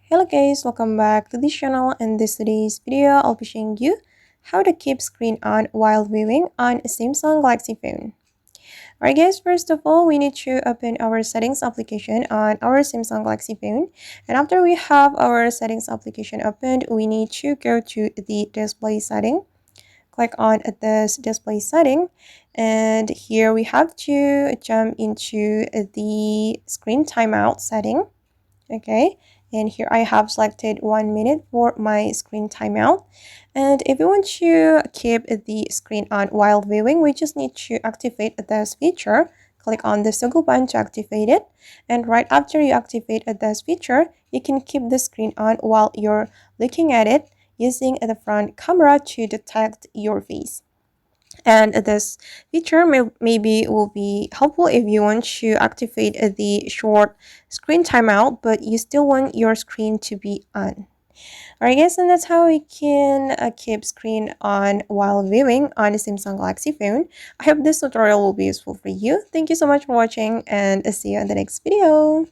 Hello guys, welcome back to this channel. In today's video, I'll be showing you how to keep screen on while viewing on a Samsung Galaxy phone. Alright guys, first of all, we need to open our settings application on our Samsung Galaxy phone. And after we have our settings application opened, we need to go to the display setting. Click on this display setting, and here we have to jump into the screen timeout setting. Okay, and here I have selected 1 minute for my screen timeout. And if you want to keep the screen on while viewing, we just need to activate this feature. Click on the toggle button to activate it, and right after you activate this feature, you can keep the screen on while you're looking at it using the front camera to detect your face. And this feature maybe will be helpful if you want to activate the short screen timeout, but you still want your screen to be on. Alright guys, and that's how we can keep screen on while viewing on a Samsung Galaxy phone. I hope this tutorial will be useful for you. Thank you so much for watching, and see you in the next video.